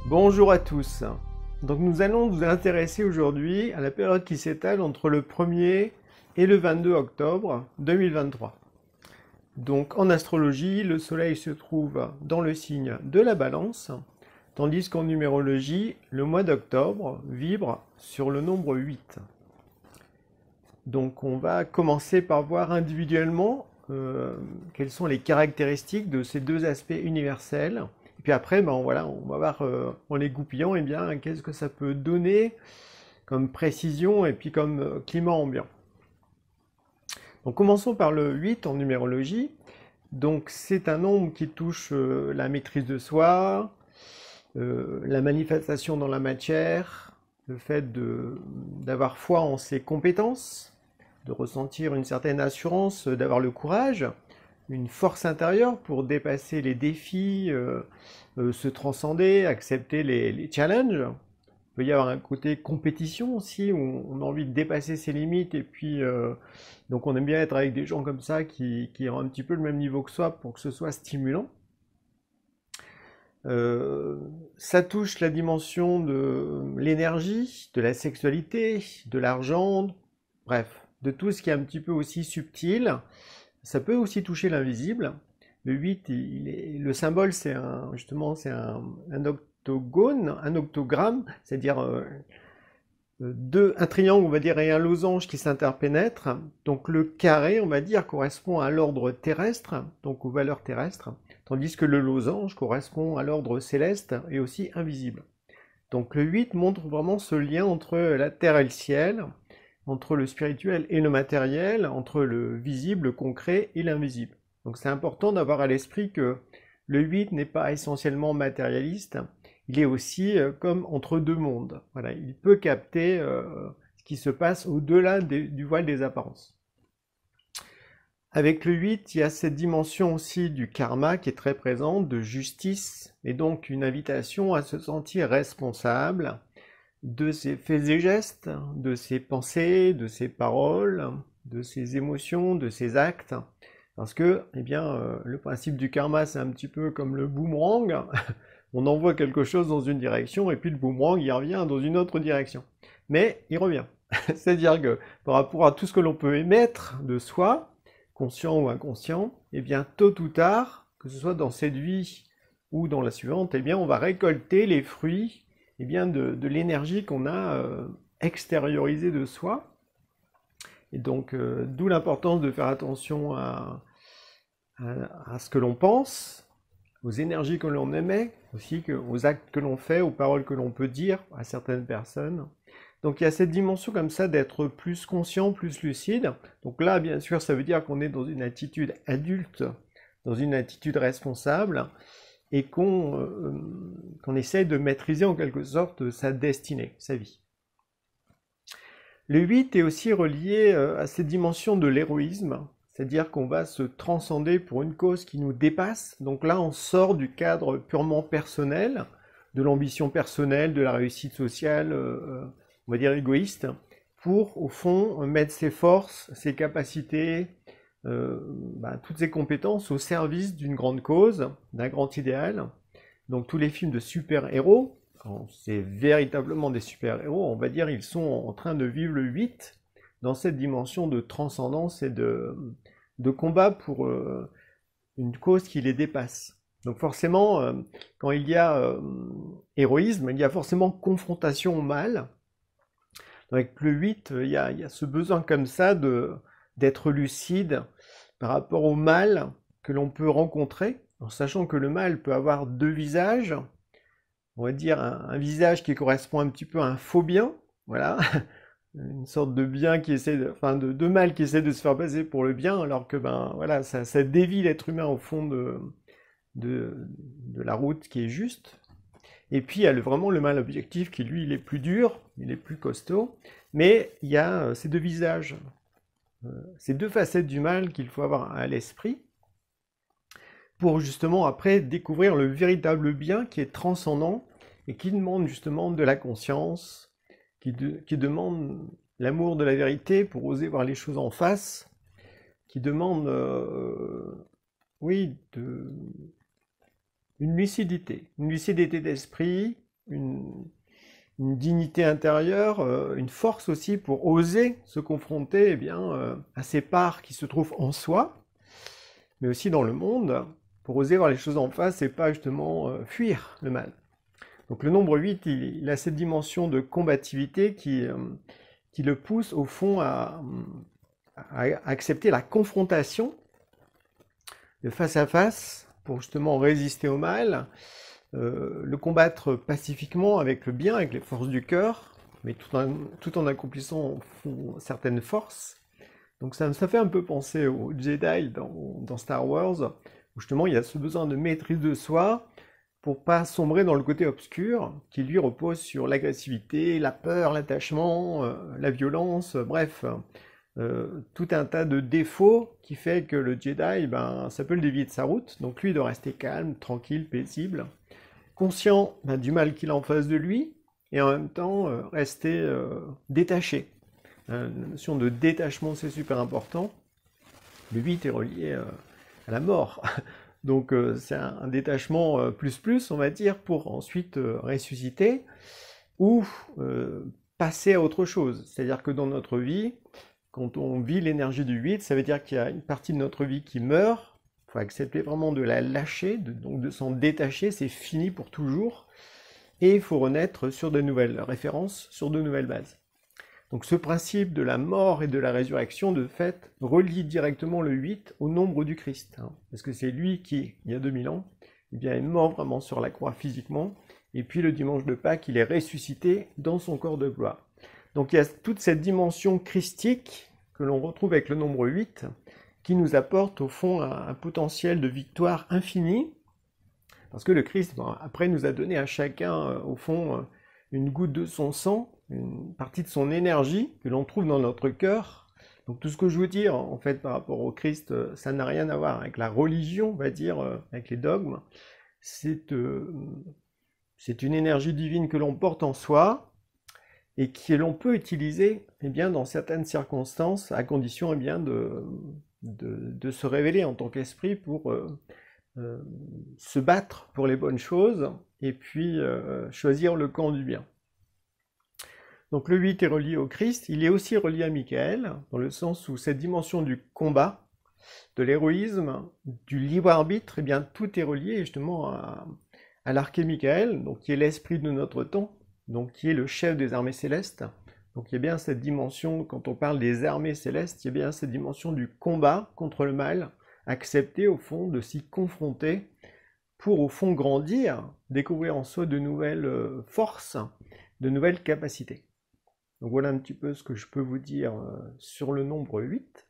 Bonjour à tous. Donc nous allons nous intéresser aujourd'hui à la période qui s'étale entre le 1er et le 22 octobre 2023. Donc en astrologie, le soleil se trouve dans le signe de la balance, tandis qu'en numérologie, le mois d'octobre vibre sur le nombre 8. Donc on va commencer par voir individuellement quelles sont les caractéristiques de ces deux aspects universels. Et puis après, ben, voilà, on va voir en les goupillant, eh bien, qu'est-ce que ça peut donner comme précision et puis comme climat ambiant. Donc commençons par le 8 en numérologie. Donc c'est un nombre qui touche la maîtrise de soi, la manifestation dans la matière, le fait d'avoir foi en ses compétences, de ressentir une certaine assurance, d'avoir le courage, une force intérieure pour dépasser les défis, se transcender, accepter les challenges. Il peut y avoir un côté compétition aussi, où on a envie de dépasser ses limites, et puis donc on aime bien être avec des gens comme ça qui ont un petit peu le même niveau que soi pour que ce soit stimulant. Ça touche la dimension de l'énergie, de la sexualité, de l'argent, bref, de tout ce qui est un petit peu aussi subtil. Ça peut aussi toucher l'invisible. Le 8, le symbole, c'est justement, c'est un octogone, un octogramme, c'est-à-dire un triangle, on va dire, et un losange qui s'interpénètrent. Donc le carré, on va dire, correspond à l'ordre terrestre, donc aux valeurs terrestres, tandis que le losange correspond à l'ordre céleste et aussi invisible. Donc le 8 montre vraiment ce lien entre la terre et le ciel, entre le spirituel et le matériel, entre le visible, le concret et l'invisible. Donc c'est important d'avoir à l'esprit que le 8 n'est pas essentiellement matérialiste, il est aussi comme entre deux mondes. Voilà, il peut capter ce qui se passe au-delà du voile des apparences. Avec le 8, il y a cette dimension aussi du karma qui est très présente, de justice, et donc une invitation à se sentir responsable de ses faits et gestes, de ses pensées, de ses paroles, de ses émotions, de ses actes. Parce que, eh bien, le principe du karma, c'est un petit peu comme le boomerang. On envoie quelque chose dans une direction et puis le boomerang, il revient dans une autre direction. Mais il revient. C'est-à-dire que par rapport à tout ce que l'on peut émettre de soi, conscient ou inconscient, eh bien, tôt ou tard, que ce soit dans cette vie ou dans la suivante, eh bien, on va récolter les fruits eh bien, de l'énergie qu'on a extériorisée de soi. Et donc, d'où l'importance de faire attention à ce que l'on pense, aux énergies que l'on émet, aussi aux actes que l'on fait, aux paroles que l'on peut dire à certaines personnes. Donc il y a cette dimension comme ça d'être plus conscient, plus lucide. Donc là, bien sûr, ça veut dire qu'on est dans une attitude adulte, dans une attitude responsable, et qu'on essaye de maîtriser en quelque sorte sa destinée, sa vie. Le 8 est aussi relié à cette dimension de l'héroïsme, c'est-à-dire qu'on va se transcender pour une cause qui nous dépasse. Donc là, on sort du cadre purement personnel, de l'ambition personnelle, de la réussite sociale, on va dire égoïste, pour, au fond, mettre ses forces, ses capacités, toutes ses compétences au service d'une grande cause, d'un grand idéal. Donc tous les films de super-héros, quand c'est véritablement des super-héros, on va dire ils sont en train de vivre le 8 dans cette dimension de transcendance et de combat pour une cause qui les dépasse. Donc forcément, quand il y a héroïsme, il y a forcément confrontation au mal. Avec le 8, il y a ce besoin comme ça d'être lucide par rapport au mal que l'on peut rencontrer, en sachant que le mal peut avoir deux visages. On va dire un visage qui correspond un petit peu à un faux bien, voilà, une sorte de bien qui essaie de mal qui essaie de se faire passer pour le bien, alors que ben voilà, ça dévie l'être humain au fond de la route qui est juste. Et puis il y a vraiment le mal objectif qui lui il est plus dur, il est plus costaud, mais il y a ces deux visages, ces deux facettes du mal qu'il faut avoir à l'esprit pour justement après découvrir le véritable bien qui est transcendant et qui demande justement de la conscience, qui demande l'amour de la vérité pour oser voir les choses en face, qui demande, oui, une lucidité d'esprit, une, une dignité intérieure, une force aussi pour oser se confronter eh bien, à ces parts qui se trouvent en soi, mais aussi dans le monde, pour oser voir les choses en face et pas justement fuir le mal. Donc le nombre 8, il a cette dimension de combativité qui le pousse au fond à accepter la confrontation de face à face pour justement résister au mal, le combattre pacifiquement avec le bien, avec les forces du cœur, mais tout en accomplissant certaines forces. Donc ça fait un peu penser aux Jedi dans Star Wars, où justement il y a ce besoin de maîtrise de soi pour pas sombrer dans le côté obscur, qui lui repose sur l'agressivité, la peur, l'attachement, la violence, bref, tout un tas de défauts qui fait que le Jedi, ben, ça peut le dévier de sa route. Donc lui, il doit rester calme, tranquille, paisible, conscient du mal qu'il a en face de lui, et en même temps rester détaché. La notion de détachement, c'est super important. Le 8 est relié à la mort. Donc c'est un détachement plus, on va dire, pour ensuite ressusciter ou passer à autre chose. C'est-à-dire que dans notre vie, quand on vit l'énergie du 8, ça veut dire qu'il y a une partie de notre vie qui meurt. Il faut accepter vraiment de la lâcher, donc de s'en détacher, c'est fini pour toujours. Et il faut renaître sur de nouvelles références, sur de nouvelles bases. Donc ce principe de la mort et de la résurrection, de fait, relie directement le 8 au nombre du Christ. Parce que c'est lui qui, il y a 2000 ans, eh bien, est mort vraiment sur la croix physiquement, et puis le dimanche de Pâques, il est ressuscité dans son corps de gloire. Donc il y a toute cette dimension christique que l'on retrouve avec le nombre 8, qui nous apporte au fond un potentiel de victoire infinie, parce que le Christ, bon, après, nous a donné à chacun, au fond, une goutte de son sang, une partie de son énergie que l'on trouve dans notre cœur. Donc tout ce que je veux dire, en fait, par rapport au Christ, ça n'a rien à voir avec la religion, on va dire, avec les dogmes. C'est une énergie divine que l'on porte en soi et que l'on peut utiliser eh bien, dans certaines circonstances, à condition eh bien, de se révéler en tant qu'esprit pour se battre pour les bonnes choses et puis choisir le camp du bien. Donc le 8 est relié au Christ, il est aussi relié à Michael, dans le sens où cette dimension du combat, de l'héroïsme, du libre arbitre, eh bien tout est relié justement à l'arché Michael, donc qui est l'esprit de notre temps, donc qui est le chef des armées célestes. Donc il y a bien cette dimension, quand on parle des armées célestes, il y a bien cette dimension du combat contre le mal, accepter au fond de s'y confronter pour au fond grandir, découvrir en soi de nouvelles forces, de nouvelles capacités. Donc voilà un petit peu ce que je peux vous dire sur le nombre 8.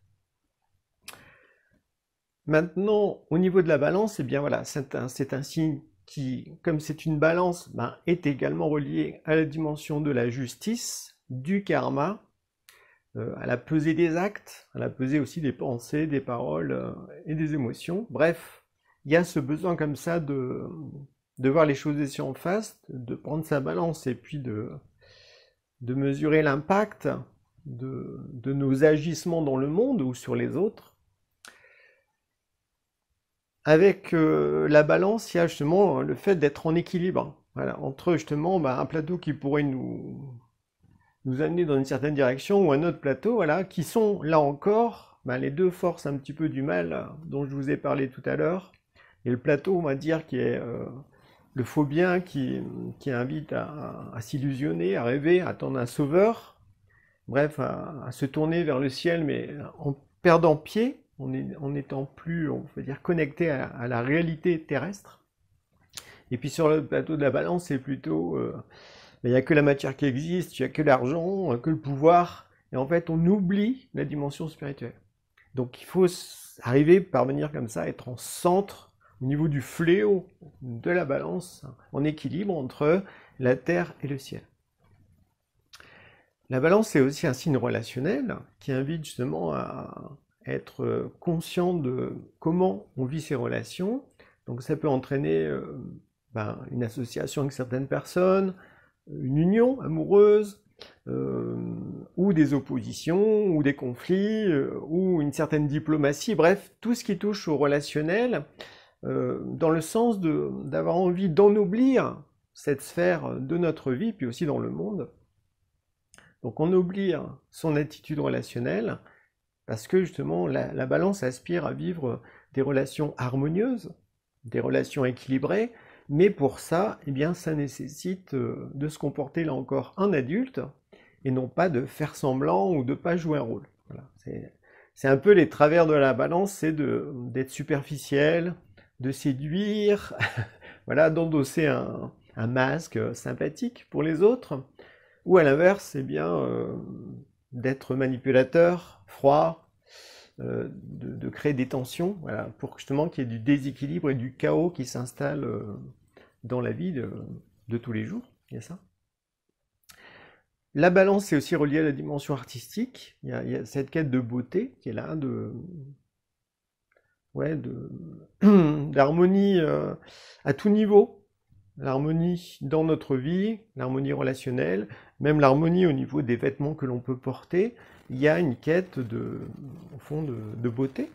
Maintenant, au niveau de la balance, eh bien voilà, c'est un signe qui, comme c'est une balance, ben, est également relié à la dimension de la justice, du karma, à la pesée des actes, à la pesée aussi des pensées, des paroles et des émotions. Bref, il y a ce besoin comme ça de voir les choses ici en face, de prendre sa balance et puis de mesurer l'impact de nos agissements dans le monde ou sur les autres. Avec la balance, il y a justement le fait d'être en équilibre. Voilà, entre justement un plateau qui pourrait nous amener dans une certaine direction ou un autre plateau, voilà, qui sont là encore les deux forces un petit peu du mal dont je vous ai parlé tout à l'heure. Et le plateau, on va dire, qui est le faux bien qui invite à s'illusionner, à rêver, à attendre un sauveur, bref, à se tourner vers le ciel, mais en perdant pied, en n'étant plus, on peut dire, connecté à la réalité terrestre. Et puis sur le plateau de la balance, c'est plutôt, il n'y a que la matière qui existe, il n'y a que l'argent, que le pouvoir, et en fait, on oublie la dimension spirituelle. Donc il faut arriver, parvenir comme ça, à être en centre, au niveau du fléau de la balance, en équilibre entre la terre et le ciel. La balance, c'est aussi un signe relationnel qui invite justement à être conscient de comment on vit ses relations. Donc ça peut entraîner une association avec certaines personnes, une union amoureuse, ou des oppositions, ou des conflits, ou une certaine diplomatie, bref, tout ce qui touche au relationnel, dans le sens d'avoir envie d'ennoblir cette sphère de notre vie, puis aussi dans le monde. Donc on oublie son attitude relationnelle, parce que justement la balance aspire à vivre des relations harmonieuses, des relations équilibrées, mais pour ça, eh bien, ça nécessite de se comporter là encore en adulte, et non pas de faire semblant ou de ne pas jouer un rôle. Voilà. C'est un peu les travers de la balance, c'est d'être superficiel, de séduire, voilà, d'endosser un masque sympathique pour les autres, ou à l'inverse, eh bien, d'être manipulateur, froid, de créer des tensions, voilà, pour justement qu'il y ait du déséquilibre et du chaos qui s'installe dans la vie de tous les jours. Il y a ça. La balance est aussi reliée à la dimension artistique. Il y a cette quête de beauté qui est là, d'harmonie à tout niveau. L'harmonie dans notre vie, l'harmonie relationnelle, même l'harmonie au niveau des vêtements que l'on peut porter. Il y a une quête au fond, de beauté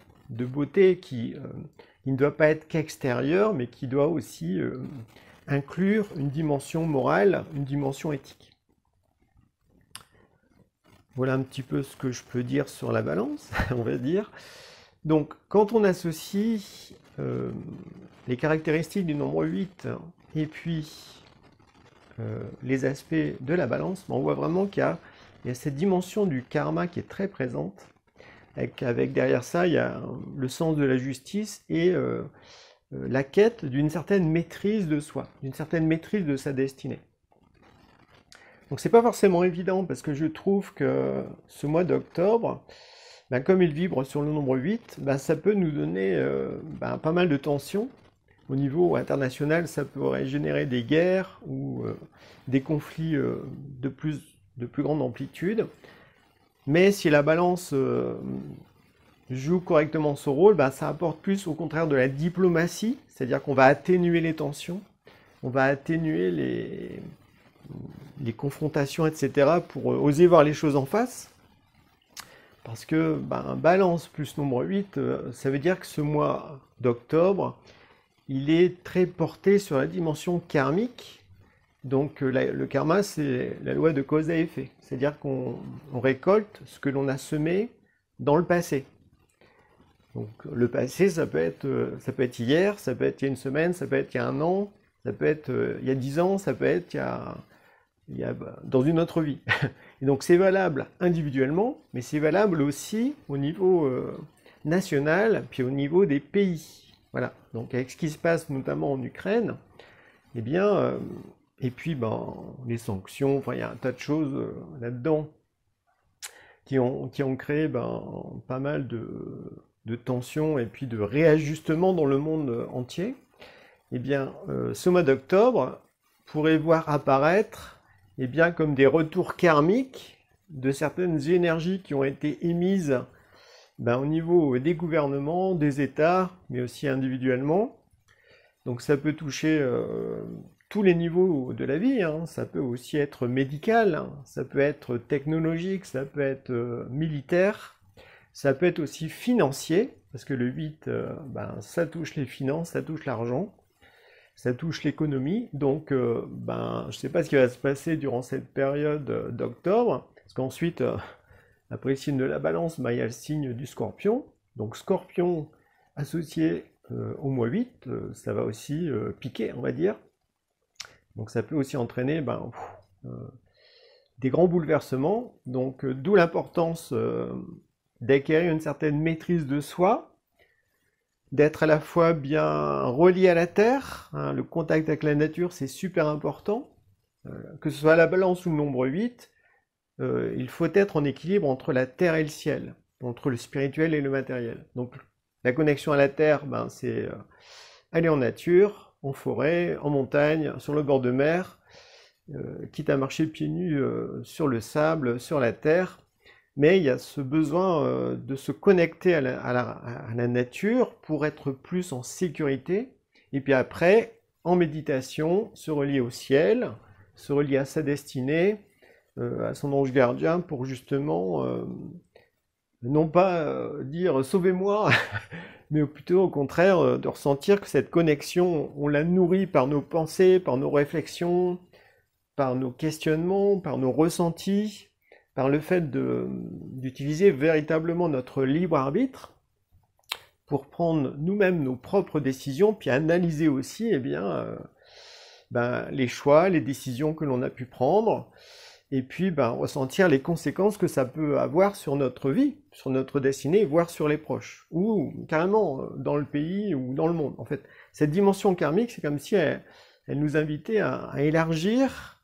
qui ne doit pas être qu'extérieure, mais qui doit aussi inclure une dimension morale, une dimension éthique. Voilà un petit peu ce que je peux dire sur la balance, on va dire. Donc, quand on associe les caractéristiques du nombre 8 et puis les aspects de la balance, on voit vraiment qu'il y a cette dimension du karma qui est très présente, avec derrière ça, il y a le sens de la justice et la quête d'une certaine maîtrise de soi, d'une certaine maîtrise de sa destinée. Donc c'est pas forcément évident parce que je trouve que ce mois d'octobre, ben, comme il vibre sur le nombre 8, ben, ça peut nous donner pas mal de tensions. Au niveau international, ça pourrait générer des guerres ou des conflits de plus grande amplitude. Mais si la balance joue correctement son rôle, ben, ça apporte plus au contraire de la diplomatie, c'est-à-dire qu'on va atténuer les tensions, on va atténuer les confrontations, etc., pour oser voir les choses en face. Parce que balance plus nombre 8, ça veut dire que ce mois d'octobre, il est très porté sur la dimension karmique. Donc le karma, c'est la loi de cause à effet. C'est-à-dire qu'on récolte ce que l'on a semé dans le passé. Donc le passé, ça peut être hier, ça peut être il y a une semaine, ça peut être il y a un an, ça peut être il y a 10 ans, ça peut être dans une autre vie. Et donc c'est valable individuellement, mais c'est valable aussi au niveau national, puis au niveau des pays. Voilà, donc avec ce qui se passe notamment en Ukraine, eh bien, et puis les sanctions, enfin il y a un tas de choses là-dedans qui ont créé pas mal de tensions et puis de réajustements dans le monde entier. Eh bien, ce mois d'octobre pourrait voir apparaître comme des retours karmiques de certaines énergies qui ont été émises au niveau des gouvernements, des États, mais aussi individuellement. Donc ça peut toucher tous les niveaux de la vie, hein. Ça peut aussi être médical, hein. Ça peut être technologique, ça peut être militaire, ça peut être aussi financier, parce que le 8, ça touche les finances, ça touche l'argent, ça touche l'économie. Donc je ne sais pas ce qui va se passer durant cette période d'octobre, parce qu'ensuite, après le signe de la balance, il y a le signe du scorpion. Donc scorpion associé au mois 8, ça va aussi piquer, on va dire. Donc ça peut aussi entraîner des grands bouleversements. Donc d'où l'importance d'acquérir une certaine maîtrise de soi, d'être à la fois bien relié à la terre, hein, le contact avec la nature c'est super important, que ce soit la balance ou le nombre 8, il faut être en équilibre entre la terre et le ciel, entre le spirituel et le matériel. Donc la connexion à la terre, c'est aller en nature, en forêt, en montagne, sur le bord de mer, quitte à marcher pieds nus sur le sable, sur la terre. Mais il y a ce besoin de se connecter à la nature pour être plus en sécurité. Et puis après, en méditation, se relier au ciel, se relier à sa destinée, à son ange gardien pour justement non pas dire sauvez-moi, mais plutôt au contraire de ressentir que cette connexion, on la nourrit par nos pensées, par nos réflexions, par nos questionnements, par nos ressentis, par le fait d'utiliser véritablement notre libre arbitre pour prendre nous-mêmes nos propres décisions, puis analyser aussi les choix, les décisions que l'on a pu prendre, et puis ressentir les conséquences que ça peut avoir sur notre vie, sur notre destinée, voire sur les proches, ou carrément dans le pays ou dans le monde. En fait, cette dimension karmique, c'est comme si elle nous invitait à élargir,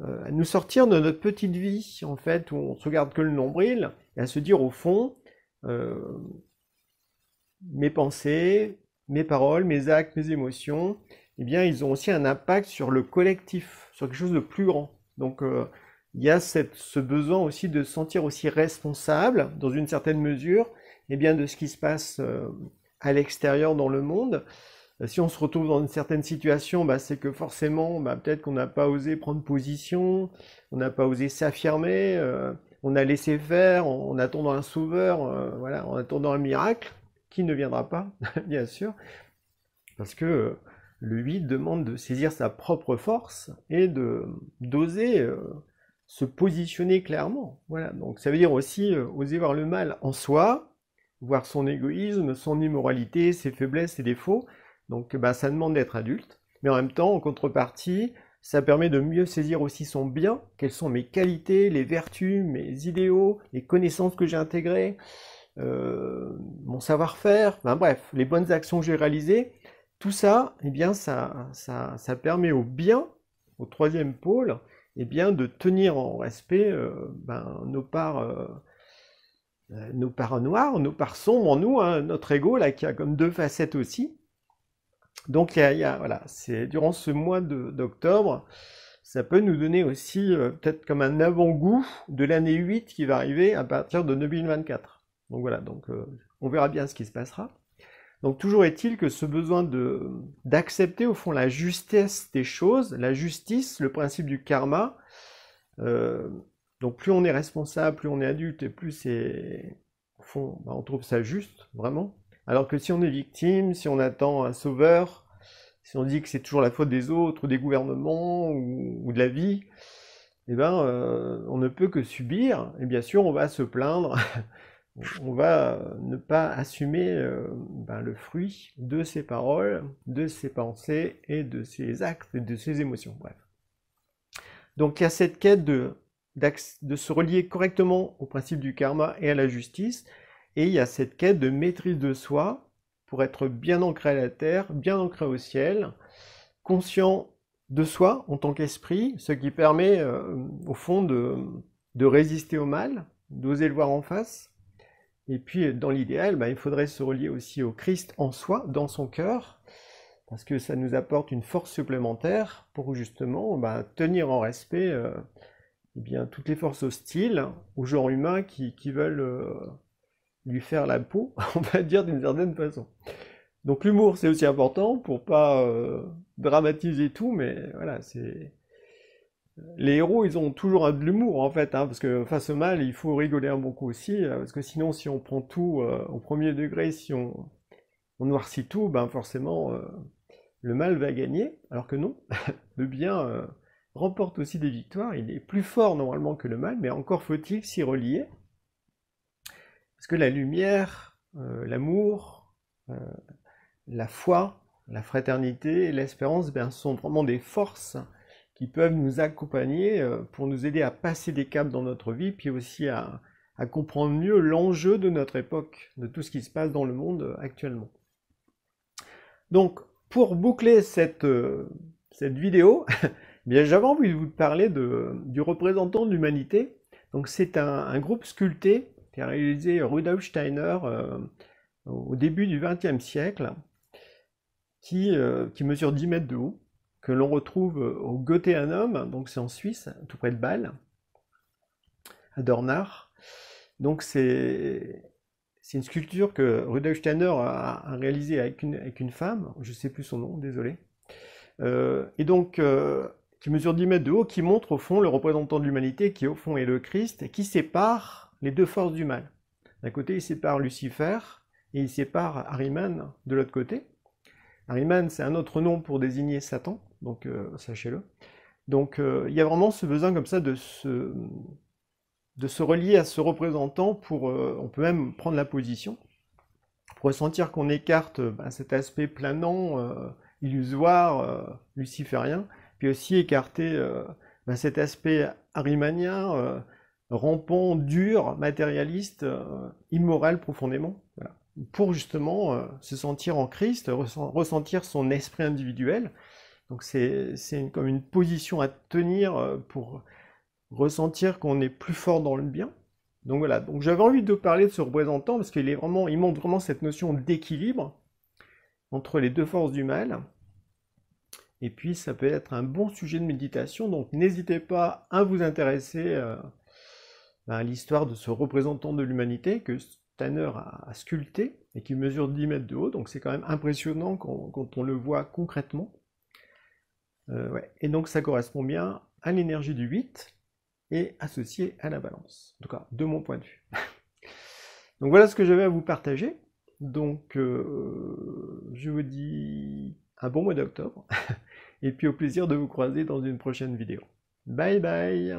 à nous sortir de notre petite vie, en fait, où on se regarde que le nombril, et à se dire au fond, mes pensées, mes paroles, mes actes, mes émotions, eh bien, ils ont aussi un impact sur le collectif, sur quelque chose de plus grand. Donc, il y a ce besoin aussi de se sentir aussi responsable, dans une certaine mesure, de ce qui se passe à l'extérieur dans le monde. Si on se retrouve dans une certaine situation, c'est que forcément, peut-être qu'on n'a pas osé prendre position, on n'a pas osé s'affirmer, on a laissé faire en attendant un sauveur, en attendant un miracle, qui ne viendra pas, bien sûr, parce que le 8 demande de saisir sa propre force et d'oser se positionner clairement. Voilà, donc ça veut dire aussi oser voir le mal en soi, voir son égoïsme, son immoralité, ses faiblesses, ses défauts. Donc ça demande d'être adulte, mais en même temps, en contrepartie, ça permet de mieux saisir aussi son bien, quelles sont mes qualités, les vertus, mes idéaux, les connaissances que j'ai intégrées, mon savoir-faire, bref, les bonnes actions que j'ai réalisées. Tout ça, ça permet au bien, au troisième pôle, de tenir en respect nos parts noires, nos parts sombres en nous, notre ego là qui a comme deux facettes aussi. Donc voilà, c'est durant ce mois d'octobre, ça peut nous donner aussi peut-être comme un avant-goût de l'année 8 qui va arriver à partir de 2024. Donc voilà, on verra bien ce qui se passera. Donc toujours est-il que ce besoin d'accepter au fond la justesse des choses, la justice, le principe du karma, donc plus on est responsable, plus on est adulte, et plus au fond, on trouve ça juste, vraiment. Alors que si on est victime, si on attend un sauveur, si on dit que c'est toujours la faute des autres, ou des gouvernements, ou de la vie, on ne peut que subir, et bien sûr on va se plaindre, on va ne pas assumer le fruit de ses paroles, de ses pensées, et de ses actes, et de ses émotions, bref. Donc il y a cette quête de se relier correctement au principe du karma et à la justice, et il y a cette quête de maîtrise de soi pour être bien ancré à la terre, bien ancré au ciel, conscient de soi en tant qu'esprit, ce qui permet au fond de résister au mal, d'oser le voir en face. Et puis dans l'idéal, il faudrait se relier aussi au Christ en soi, dans son cœur, parce que ça nous apporte une force supplémentaire pour justement tenir en respect toutes les forces hostiles au genre humain qui veulent lui faire la peau, on va dire d'une certaine façon. Donc l'humour c'est aussi important pour pas dramatiser tout, mais voilà, les héros ils ont toujours de l'humour en fait, parce que face au mal il faut rigoler un bon coup aussi, parce que sinon si on prend tout au premier degré, si on noircit tout, forcément le mal va gagner, alors que non, le bien remporte aussi des victoires, il est plus fort normalement que le mal, mais encore faut-il s'y relier. Parce que la lumière, l'amour, la foi, la fraternité, l'espérance, sont vraiment des forces qui peuvent nous accompagner pour nous aider à passer des caps dans notre vie, puis aussi à comprendre mieux l'enjeu de notre époque, de tout ce qui se passe dans le monde actuellement. Donc, pour boucler cette vidéo, j'avais envie de vous parler du représentant de l'humanité. Donc c'est un groupe sculpté qui a réalisé Rudolf Steiner au début du XXe siècle, qui mesure 10 mètres de haut, que l'on retrouve au Goetheanum, donc c'est en Suisse, tout près de Bâle, à Dornach. Donc c'est une sculpture que Rudolf Steiner a réalisée avec une femme, je ne sais plus son nom, désolé, et donc qui mesure 10 mètres de haut, qui montre au fond le représentant de l'humanité, qui au fond est le Christ, et qui sépare les deux forces du mal. D'un côté, il sépare Lucifer, et il sépare Ahriman de l'autre côté. Ahriman, c'est un autre nom pour désigner Satan, donc sachez-le. Donc il y a vraiment ce besoin comme ça de se relier à ce représentant pour, on peut même prendre la position, pour ressentir qu'on écarte cet aspect planant, illusoire, luciférien, puis aussi écarter cet aspect ahrimanien, rampant, dur, matérialiste, immoral profondément, voilà. Pour justement se sentir en Christ, ressentir son esprit individuel. Donc c'est comme une position à tenir pour ressentir qu'on est plus fort dans le bien. Donc voilà, donc j'avais envie de parler de ce représentant parce qu'il montre vraiment cette notion d'équilibre entre les deux forces du mal. Et puis ça peut être un bon sujet de méditation, donc n'hésitez pas à vous intéresser à l'histoire de ce représentant de l'humanité que Tanner a sculpté et qui mesure 10 mètres de haut, donc c'est quand même impressionnant quand on le voit concrètement. Ouais. Et donc ça correspond bien à l'énergie du 8 et associé à la balance, en tout cas de mon point de vue. Donc voilà ce que j'avais à vous partager. Donc je vous dis un bon mois d'octobre et puis au plaisir de vous croiser dans une prochaine vidéo. Bye bye!